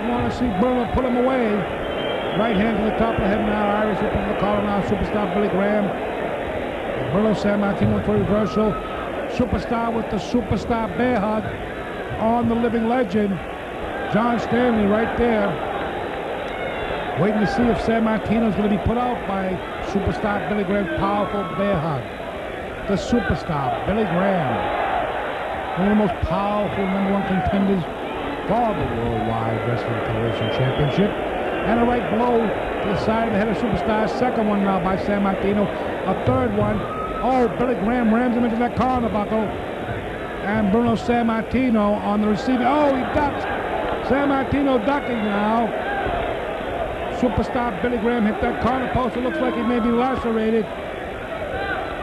want to see Bruno put him away. Right hand to the top of the head now. Irish whip in the collar now. Superstar Billy Graham. And Bruno San Martino for reversal. Superstar with the superstar bear hug on the living legend. John Stanley right there. Waiting to see if San Martino is going to be put out by superstar Billy Graham's powerful bear hug. The superstar Billy Graham. One of the most powerful #1 contenders for the Worldwide Wrestling Federation Championship. And a right blow to the side of the head of superstar. Second one now by San Martino. A third one. Oh, Billy Graham rams him into that corner buckle. And Bruno San Martino on the receiving. Oh, he ducks. San Martino ducking now. Superstar Billy Graham hit that corner post. It looks like he may be lacerated.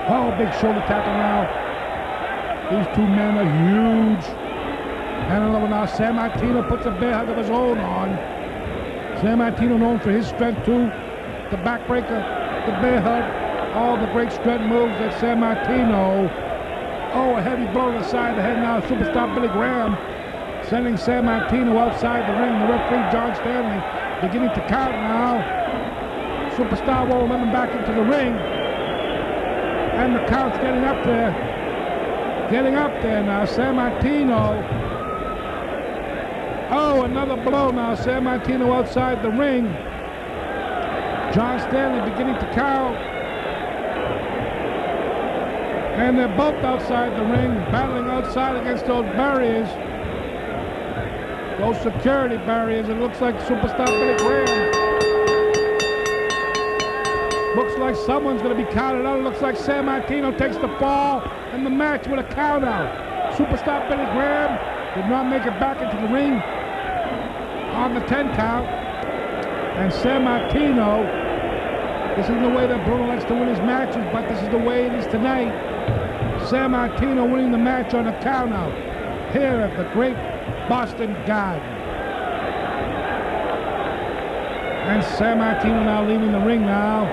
Oh, big shoulder tackle now. These two men are huge. And another now, San Martino puts a bear hug of his own on. San Martino known for his strength too. The backbreaker, the bear hug, all the great strength moves that San Martino. Oh, a heavy blow to the side of the head now, superstar Billy Graham. sending San Martino outside the ring. The referee, John Stanley, beginning to count now. Superstar will let him back into the ring. And the count's getting up there. Getting up there now. San Martino. Oh, another blow now. San Martino outside the ring. John Stanley beginning to count. And they're both outside the ring, battling outside against those barriers. Those security barriers. It looks like Superstar Billy Graham. Looks like someone's going to be counted out. It looks like San Martino takes the fall in the match with a count out. Superstar Billy Graham did not make it back into the ring on the 10 count. And San Martino, this isn't the way that Bruno likes to win his matches, but this is the way it is tonight. San Martino winning the match on a count out here at the great Boston Garden. And San Martino now leaving the ring now.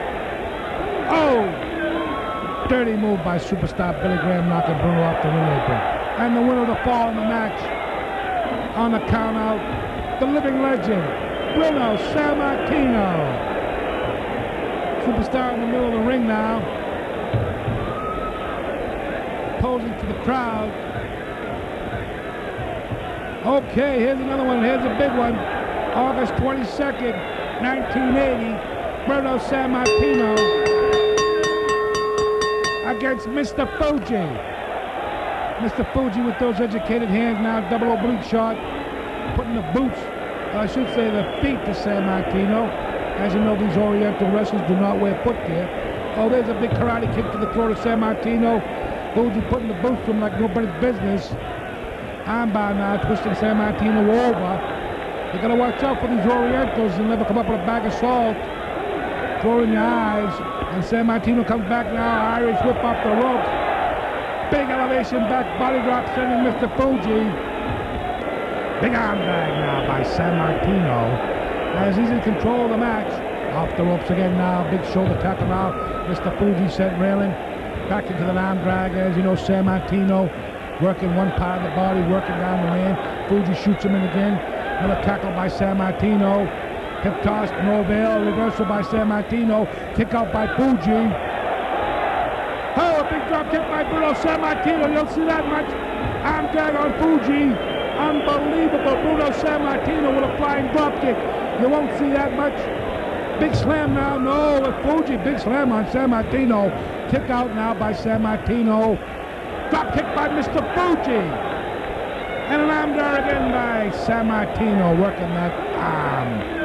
Oh! Dirty move by Superstar Billy Graham, knocking Bruno off the ring apron. And the winner of the fall in the match on the count out, the living legend, Bruno Sammartino. Superstar in the middle of the ring now, posing for the crowd. Okay, here's another one. Here's a big one. August 22nd, 1980. Bruno Sammartino against Mr. Fuji. Mr. Fuji with those educated hands now, double oblique shot, putting the boots, I should say the feet to Sammartino. As you know, these Oriental wrestlers do not wear footgear. Oh, there's a big karate kick to the throat of Sammartino. Fuji putting the boots to him like nobody's business. Armbar now, twisting Sammartino over. You gotta watch out for these Orientals. They'll never come up with a bag of salt. Throw in your eyes. And Sammartino comes back now, Irish whip off the ropes. Big elevation back, body drop, sending Mr. Fuji. Big arm drag now by Sammartino. As he's in control of the match. Off the ropes again now, big shoulder tackle now. Mr. Fuji sent railing. Back into the arm drag, as you know, Sammartino working one part of the body, working down the lane. Fuji shoots him in again. Another tackle by Sammartino. Hip toss, no avail. Reversal by Sammartino. Kick out by Fuji. Oh, a big drop kick by Bruno Sammartino. You don't see that much. Arm drag on Fuji. Unbelievable. Bruno Sammartino with a flying drop kick. You won't see that much. Big slam now. No, with Fuji. Big slam on Sammartino. Kick out now by Sammartino. Drop kick by Mr. Fuji. And an arm drag again by Sammartino. Working that arm.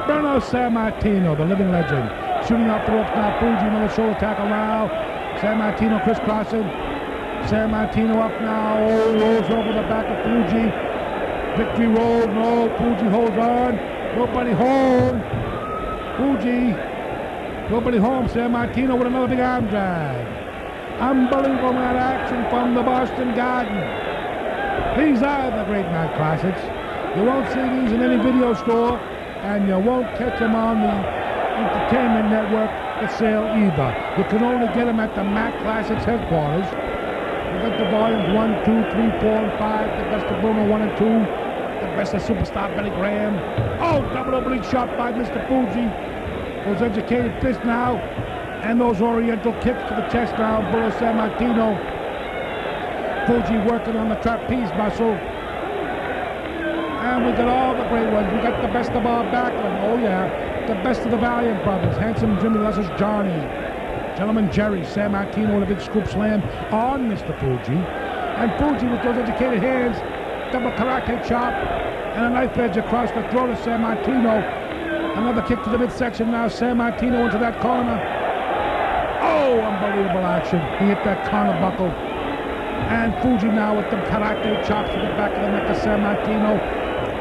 Bruno Sammartino, the living legend. Shooting off the ropes now. Fuji, another shoulder tackle now. Sammartino crisscrossing. Sammartino up now. Oh, rolls over the back of Fuji. Victory roll. No, Fuji holds on. Nobody home. Fuji. Nobody home. Sammartino with another big arm drag. Unbelievable match action from the Boston Garden. These are the great match classics. You won't see these in any video store, and you won't catch them on the Entertainment Network for sale either. You can only get them at the Mac Classics headquarters. You got the volumes 1, 2, 3, 4, and 5. The best of Bruno 1 and 2. The best of Superstar Billy Graham. Oh, double oblique shot by Mr. Fuji. Those educated fists now. And those Oriental kicks to the chest now. Bruno Sammartino. Fuji working on the trapeze muscle. And we got all the great ones. We got the best of our Backlund. Oh yeah. The best of the Valiant brothers. Handsome Jimmy Lesser's Johnny. Gentleman Jerry. Sammartino with a big scoop slam on Mr. Fuji. And Fuji with those educated hands. Double karate chop. And a knife edge across the throat of Sammartino. Another kick to the midsection now. Sammartino into that corner. Oh, unbelievable action. He hit that corner buckle. And Fuji now with the karate chops to the back of the neck of Sammartino.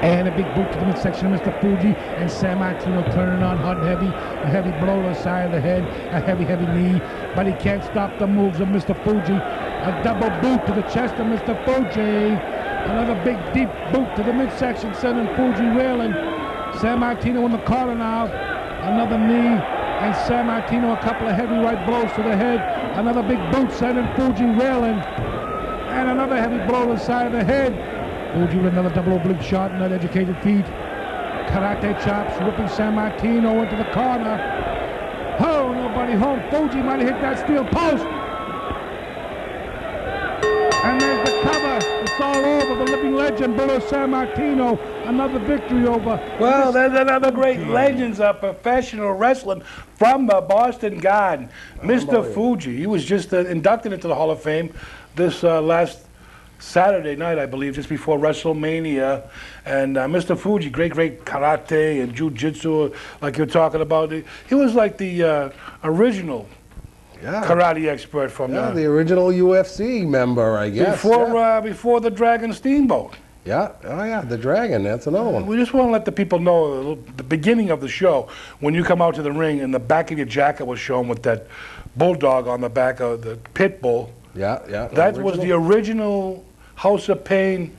And a big boot to the midsection of Mr. Fuji. And Sammartino turning on hot and heavy. A heavy blow to the side of the head. A heavy, heavy knee. But he can't stop the moves of Mr. Fuji. A double boot to the chest of Mr. Fuji. Another big, deep boot to the midsection, sending Fuji railing. Sammartino in the corner now. Another knee. And Sammartino a couple of heavy right blows to the head. Another big boot sending Fuji railing. And another heavy blow to the side of the head. Fuji with another double oblique shot, and educated feet. Karate chops, whipping San Martino into the corner. Oh, nobody home. Fuji might have hit that steel post. And there's the cover. It's all over. The living legend, Bruno San Martino. Another victory over. Well, there's another great legends of professional wrestling from the Boston Garden, Mr. Fuji. He was just inducted into the Hall of Fame this last Saturday night, I believe, just before WrestleMania. And Mr. Fuji, great karate and jiu-jitsu, like you're talking about. He was like the original karate expert from the original UFC member, I guess. Before the Dragon Steamboat. Yeah, oh yeah, the Dragon, that's another one. We just want to let the people know the beginning of the show, when you come out to the ring and the back of your jacket was shown with that bulldog on the back of the pit bull. Yeah. That was the original House of Pain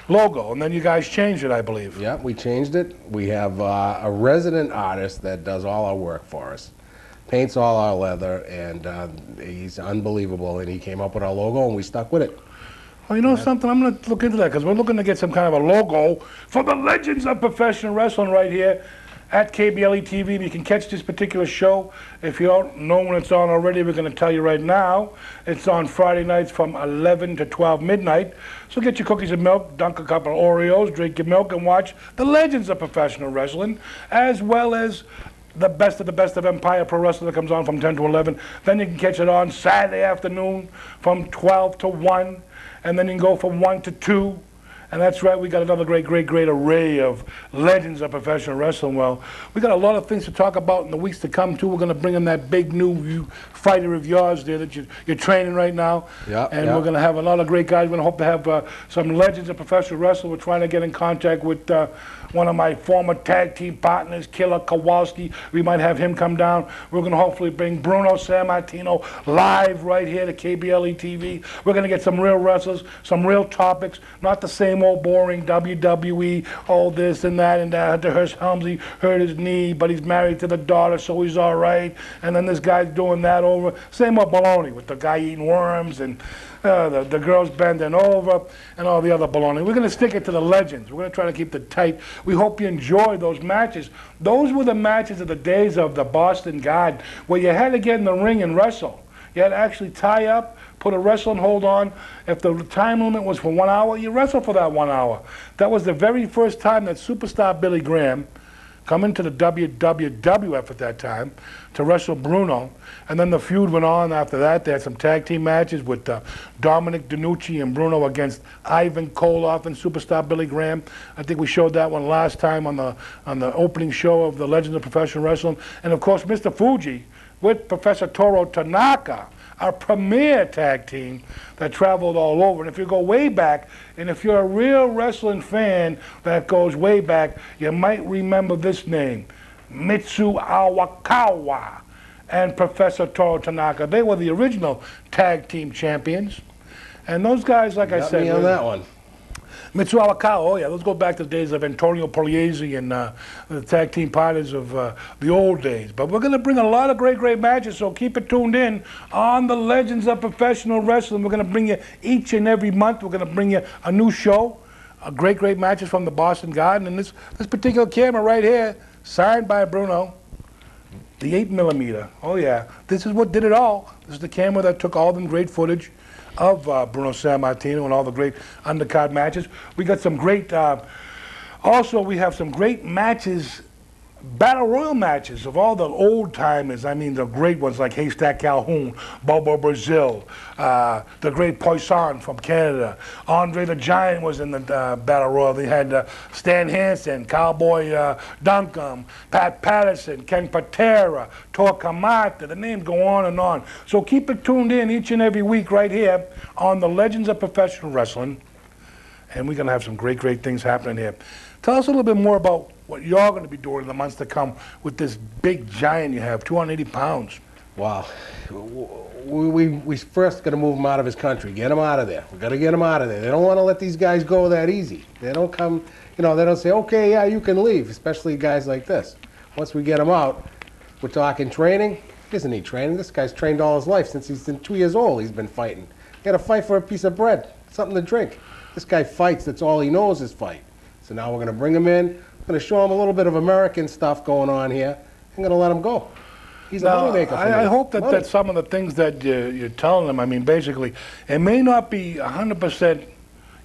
logo, and then you guys changed it, I believe. Yeah, we changed it. We have a resident artist that does all our work for us. Paints all our leather, and he's unbelievable, and he came up with our logo, and we stuck with it. Well, you know something? I'm going to look into that, because we're looking to get some kind of a logo for the legends of professional wrestling right here at KBLE TV. You can catch this particular show. If you don't know when it's on already, we're going to tell you right now. It's on Friday nights from 11 to 12 midnight. So get your cookies and milk, dunk a couple of Oreos, drink your milk, and watch the legends of professional wrestling, as well as the best of Empire Pro Wrestling that comes on from 10 to 11. Then you can catch it on Saturday afternoon from 12 to 1, and then you can go from 1 to 2. And that's right, we got another great array of legends of professional wrestling. Well, we got a lot of things to talk about in the weeks to come, too. We're going to bring in that big new fighter of yours there that you're training right now. We're going to have a lot of great guys. We're going to hope to have some legends of professional wrestling. We're trying to get in contact with one of my former tag team partners, Killer Kowalski. We might have him come down. We're going to hopefully bring Bruno San Martino live right here to KBLE TV. We're going to get some real wrestlers, some real topics, not the same old boring WWE, all this and that, and Hunter Hearst Helmsley hurt his knee, but he's married to the daughter, so he's all right. And then this guy's doing that over. Same old baloney with the guy eating worms and the girls bending over and all the other baloney. We're going to stick it to the legends. We're going to try to keep it tight. We hope you enjoy those matches. Those were the matches of the days of the Boston Garden, where you had to get in the ring and wrestle. You had to actually tie up, put a wrestling hold on. If the time limit was for 1 hour, you wrestle for that 1 hour. That was the very first time that superstar Billy Graham come into the WWF at that time to wrestle Bruno. And then the feud went on after that. They had some tag team matches with Dominic DeNucci and Bruno against Ivan Koloff and superstar Billy Graham. I think we showed that one last time on the opening show of the Legends of Professional Wrestling. And of course, Mr. Fuji with Professor Toru Tanaka, our premier tag team that traveled all over. And if you go way back, and if you're a real wrestling fan that goes way back, you might remember this name, Mitsu Awakawa and Professor Toru Tanaka. They were the original tag team champions. And those guys, like I said, me on that one. Mitsu Awakawa, oh yeah, those go back to the days of Antonio Pugliese and the tag team partners of the old days. But we're going to bring a lot of great matches, so keep it tuned in on the Legends of Professional Wrestling. We're going to bring you each and every month. We're going to bring you a new show, great matches from the Boston Garden. And this particular camera right here, signed by Bruno, the 8mm. Oh yeah, this is what did it all. This is the camera that took all them great footage of Bruno San Martino and all the great undercard matches. We got some great, also we have some great matches, battle royal matches of all the old timers. I mean the great ones like Haystack Calhoun, Bobo Brazil, the great Poisson from Canada. Andre the Giant was in the battle royal. They had Stan Hansen, Cowboy Duncombe, Pat Patterson, Ken Patera, Tor Kamata. The names go on and on. So keep it tuned in each and every week right here on the Legends of Professional Wrestling. And we're going to have some great things happening here. Tell us a little bit more about what you're going to be doing in the months to come with this big giant you have, 280 pounds. Wow. We first got to move him out of his country, get him out of there. We got to get him out of there. They don't want to let these guys go that easy. They don't come, they don't say, okay, yeah, you can leave, especially guys like this. Once we get him out, we're talking training. He doesn't need training. This guy's trained all his life. Since he's been 2 years old, he's been fighting. He got to fight for a piece of bread, something to drink. This guy fights. That's all he knows is fight. So now we're going to bring him in. I'm going to show him a little bit of American stuff going on here. I'm going to let him go. He's a moneymaker for me. I hope that some of the things that you're telling him, I mean, basically, it may not be 100%,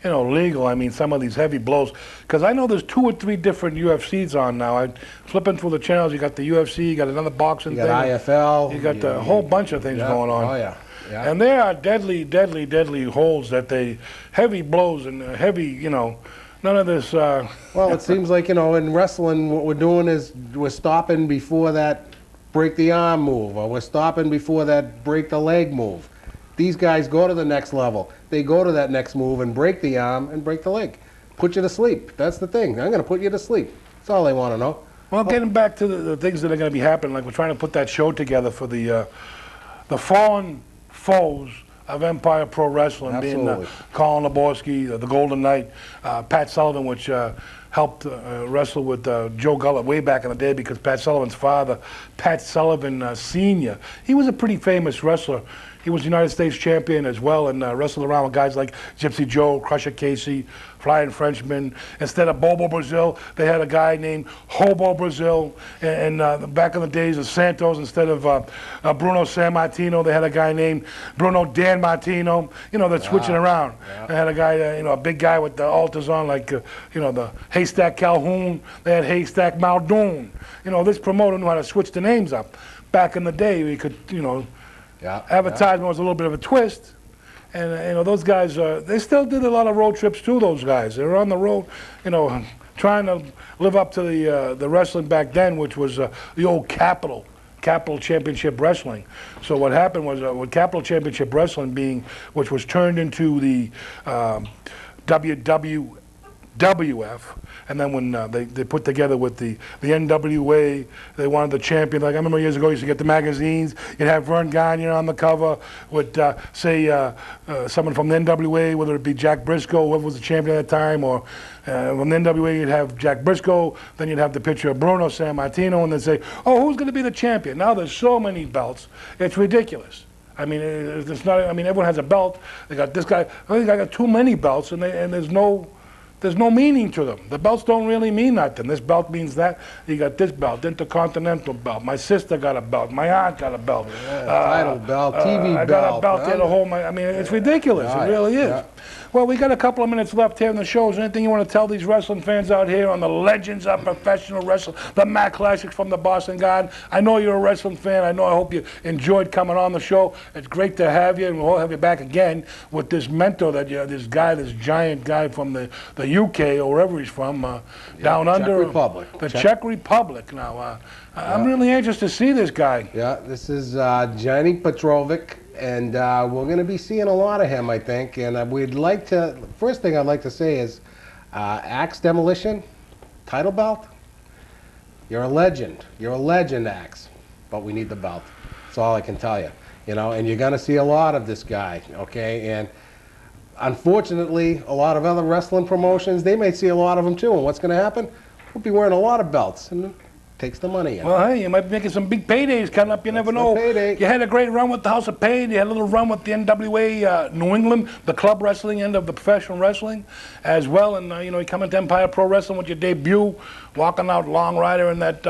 legal. I mean, some of these heavy blows, because I know there's 2 or 3 different UFCs on now. I'm flipping through the channels. You got the UFC, you got another boxing thing. You got IFL. You got a whole bunch of things going on. Oh yeah. Yeah. And there are deadly, deadly, deadly holds heavy blows and heavy, none of this. Well, it seems like, in wrestling, what we're doing is we're stopping before that break the arm move, or we're stopping before that break the leg move. These guys go to the next level. They go to that next move and break the arm and break the leg. Put you to sleep. That's the thing. I'm going to put you to sleep. That's all they want to know. Well, getting back to the things that are going to be happening, like we're trying to put that show together for the fallen foes of Empire Pro Wrestling, Absolutely. being Colin Laborski, the Golden Knight, Pat Sullivan, which helped wrestle with Joe Gullett way back in the day, because Pat Sullivan's father, Pat Sullivan Sr., he was a pretty famous wrestler. He was United States champion as well, and wrestled around with guys like Gypsy Joe, Crusher Casey, Flying Frenchman. Instead of Bobo Brazil, they had a guy named Hobo Brazil. And back in the days of Santos, instead of Bruno Sammartino, they had a guy named Bruno Dan Martino. They're switching around. Yeah. They had a guy, a big guy with the alters on, like, the Haystack Calhoun. They had Haystack Muldoon. This promoter knew how to switch the names up. Back in the day, we could, advertisement was a little bit of a twist. And those guys, they still did a lot of road trips too, those guys. They were on the road, trying to live up to the wrestling back then, which was the old Capital Championship Wrestling. So what happened was, with Capital Championship Wrestling which was turned into the WWF, and then when they put together with the NWA, they wanted the champion. Like, I remember years ago, you used to get the magazines. You'd have Vern Gagne on the cover with, someone from the NWA, whether it be Jack Briscoe, whoever was the champion at the time, or from the NWA, you'd have Jack Briscoe. Then you'd have the picture of Bruno Sammartino, and they'd say, "Oh, who's going to be the champion?" Now there's so many belts, it's ridiculous. I mean, it's not. I mean, everyone has a belt. They got this guy. I think I got too many belts, and there's no meaning to them. The belts don't really mean nothing. This belt means that. You got this belt, Intercontinental belt. My sister got a belt. My aunt got a belt. Title belt, TV belt. I got a belt there to hold my. I mean, it's ridiculous. It really is. Yeah. Well, we got a couple of minutes left here in the show. Is there anything you want to tell these wrestling fans out here on the legends of professional wrestling, the Mac Classics from the Boston Garden? I know you're a wrestling fan. I hope you enjoyed coming on the show. It's great to have you, and we'll have you back again with this mentor that this giant guy from the UK or wherever he's from, down under. Czech Republic. The Czech Republic. Now, I'm really anxious to see this guy. Yeah, this is Johnny Petrovic. And we're going to be seeing a lot of him, I think. And we'd like to, first thing I'd like to say is, Axe Demolition, title belt. You're a legend. You're a legend, Axe. But we need the belt. That's all I can tell you. And you're going to see a lot of this guy, okay? And unfortunately, a lot of other wrestling promotions, they may see a lot of them too. And what's going to happen? We'll be wearing a lot of belts. And takes the money in. Well, hey, you might be making some big paydays coming up. You never know. Payday. You had a great run with the House of Pain. You had a little run with the NWA New England, the club wrestling end of the professional wrestling as well. And, you come into Empire Pro Wrestling with your debut, walking out Long Rider in that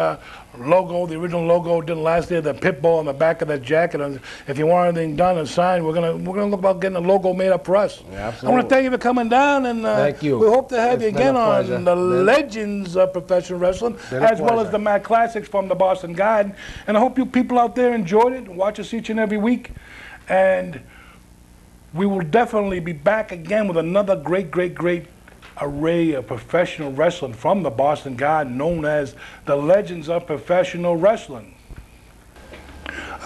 logo, the original logo didn't last there, the pit bull on the back of that jacket. And if you want anything done and signed, we're gonna look about getting a logo made up for us. Yeah, absolutely. I want to thank you for coming down, and thank you. we hope to have you again on the Been legends of professional wrestling, as well as the Mac Classics from the Boston Garden. And I hope you people out there enjoyed it and watch us each and every week. And we will definitely be back again with another great array of professional wrestling from the Boston Garden, known as the Legends of Professional Wrestling.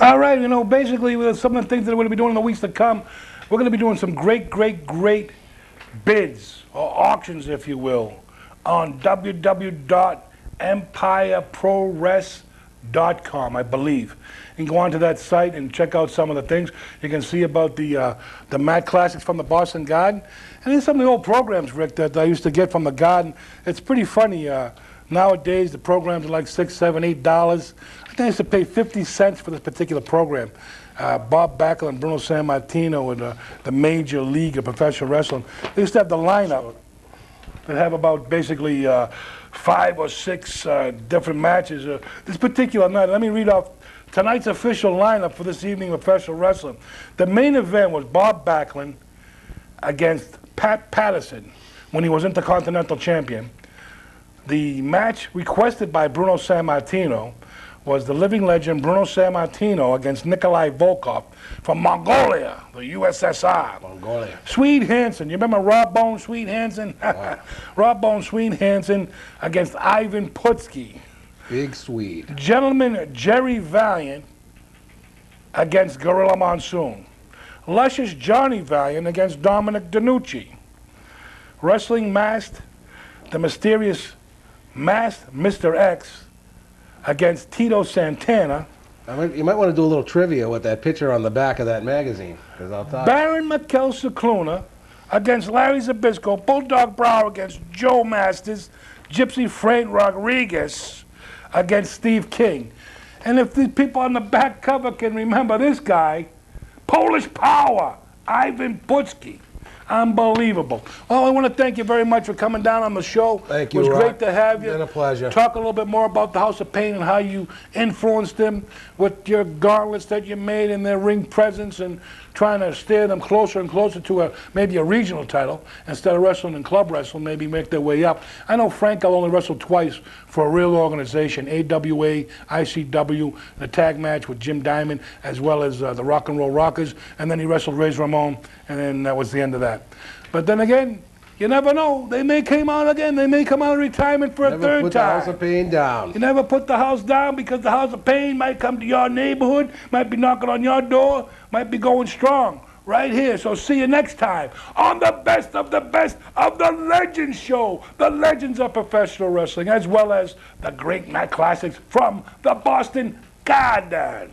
All right, basically, with some of the things that we're going to be doing in the weeks to come, we're going to be doing some great bids, or auctions, if you will, on www.empireprowrest.com, I believe. You can go onto that site and check out some of the things. You can see about the Mac Classics from the Boston Garden. And then some of the old programs, Rick, that I used to get from the Garden. It's pretty funny. Nowadays, the programs are like $6, $7, $8. I think I used to pay 50 cents for this particular program. Bob Backlund and Bruno Sammartino were the major league of professional wrestling. They used to have the lineup that have about basically 5 or 6 different matches. This particular night, let me read off tonight's official lineup for this evening of professional wrestling. The main event was Bob Backlund against Pat Patterson when he was Intercontinental Champion. The match requested by Bruno Sammartino was the living legend Bruno Sammartino against Nikolai Volkov from Mongolia, the USSR. Mongolia. Swede Hansen. You remember Rob Bone Swede Hansen? Wow. Rob Bone Swede Hansen against Ivan Putski. Big Swede. Gentleman Jerry Valiant against Gorilla Monsoon. Luscious Johnny Valiant against Dominic DeNucci. Wrestling Masked, the mysterious Masked Mr. X against Tito Santana. You might want to do a little trivia with that picture on the back of that magazine, because I'll tell you. Baron Mikel Cicluna against Larry Zbyszko. Bulldog Brower against Joe Masters. Gypsy Freight Rodriguez against Steve King. And if these people on the back cover can remember this guy, Polish Power, Ivan Putski. Unbelievable. Well, I want to thank you very much for coming down on the show. Thank you, It was Rock. great to have you. It's been a pleasure. Talk a little bit more about the House of Pain and how you influenced them with your gauntlets that you made in their ring presence and trying to steer them closer and closer to maybe a regional title instead of wrestling in club wrestling, maybe make their way up. I know Frankel only wrestled twice for a real organization, AWA, ICW, in a tag match with Jim Diamond, as well as the Rock and Roll Rockers, and then he wrestled Razor Ramon, and then that was the end of that. But then again, you never know. They may come out again. They may come out of retirement for a Never third put the time. House of Pain down. You never put the house down because the House of Pain might come to your neighborhood, might be knocking on your door, might be going strong right here. So see you next time on the best of the Legends Show, the legends of professional wrestling, as well as the great Matt Classics from the Boston Garden.